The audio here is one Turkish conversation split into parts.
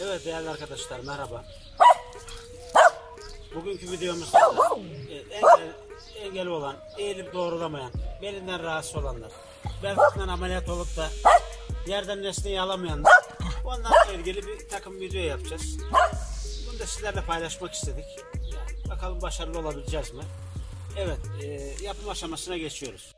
Evet değerli arkadaşlar, merhaba. Bugünkü videomuzda engeli olan, eğilip doğrulamayan, belinden rahatsız olanlar, belkinden ameliyat olup da yerden nesneyi alamayanlar, onlarla ilgili bir takım video yapacağız. Bunu da sizlerle paylaşmak istedik. Yani bakalım başarılı olabileceğiz mi? Evet, yapım aşamasına geçiyoruz.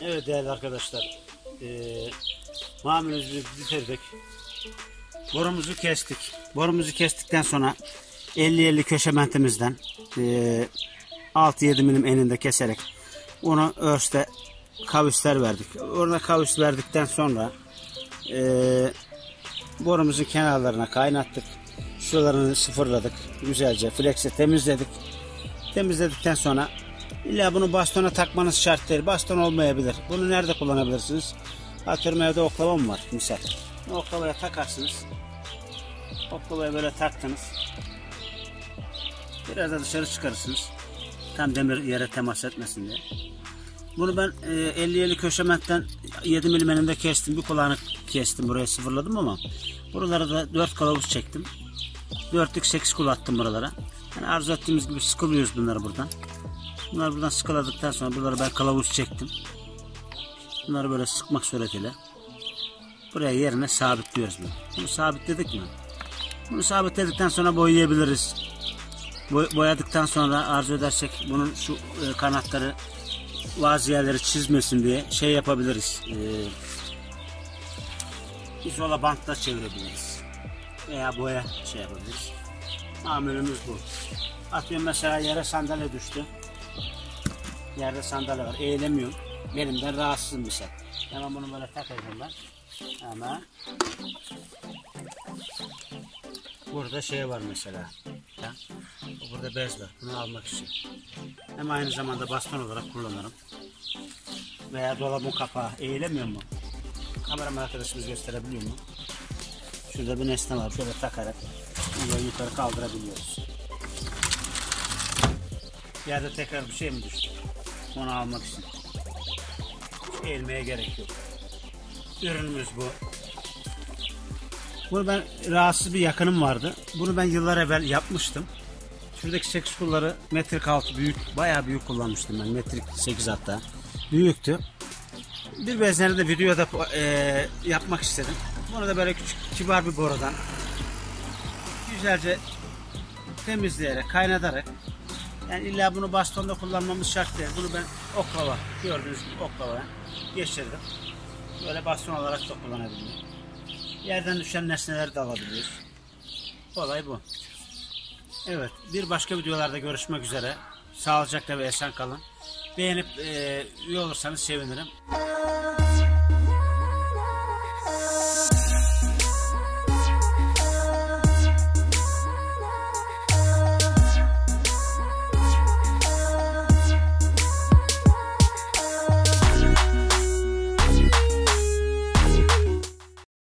Evet değerli arkadaşlar, mamulümüzü bitirdik. Borumuzu kestik. Borumuzu kestikten sonra 50-50 köşementimizden 6-7 milim eninde keserek onu örste kavisler verdik. Orada kavis verdikten sonra borumuzun kenarlarına kaynattık. Şuralarını sıfırladık. Güzelce flex'e temizledik. Temizledikten sonra illa bunu bastona takmanız şart değil. Baston olmayabilir. Bunu nerede kullanabilirsiniz? Atıyorum evde oklavam var misal. Oklavaya takarsınız. Oklavaya böyle taktınız. Biraz da dışarı çıkarırsınız. Tam demir yere temas etmesin diye. Bunu ben 50-50 köşementten 7 milim eninde kestim. Bir kulağını kestim. Buraya sıfırladım ama buralara da 4 kılavuz çektim. 4'lük 8 kul attım buralara. Yani arzu ettiğimiz gibi sıkılıyoruz bunları buradan. Bunları buradan sıkıladıktan sonra buralara ben kılavuz çektim. Bunları böyle sıkmak suretiyle buraya yerine sabitliyoruz bunu. Bunu sabitledik mi? Bunu sabitledikten sonra boyayabiliriz. Boyadıktan sonra arzu edersek bunun şu kanatları bazı yerleri çizmesin diye şey yapabiliriz. İzola bantla çevirebiliriz. Veya boya şey yapabiliriz. Mamulümüz bu. Atıyorum mesela yere sandalye düştü. Yerde sandalye var. Eğilemiyorum. Belimden rahatsızım misal. Hemen bunu böyle takacağım ben. Ama burada şey var mesela. Burada bez var. Bunu almak için. Hem aynı zamanda baston olarak kullanırım. Veya dolabın kapağı. Eğilemiyor mu? Kameraman arkadaşımız gösterebiliyor mu? Şurada bir nesne var. Şöyle takarak bunu yukarı kaldırabiliyoruz. Yerde tekrar bir şey mi düştü? Onu almak için. Eğilmeye gerek yok. Ürünümüz bu. Bunu ben rahatsız bir yakınım vardı. Bunu ben yıllar evvel yapmıştım. Şuradaki 8 kulları metrik altı büyük. Bayağı büyük kullanmıştım ben. Metrik 8 hatta. Büyüktü. Bir benzerini de videoda yapmak istedim. Bunu da böyle küçük kibar bir borudan güzelce temizleyerek, kaynatarak, yani illa bunu bastonda kullanmamız şart değil. Bunu ben oklava, gördüğünüz gibi oklavaya geçirdim. Böyle baston olarak da kullanabiliyorum. Yerden düşen nesneleri de alabiliyoruz. Olay bu. Evet, bir başka videolarda görüşmek üzere. Sağlıcakla ve esen kalın. Beğenip üye olursanız sevinirim.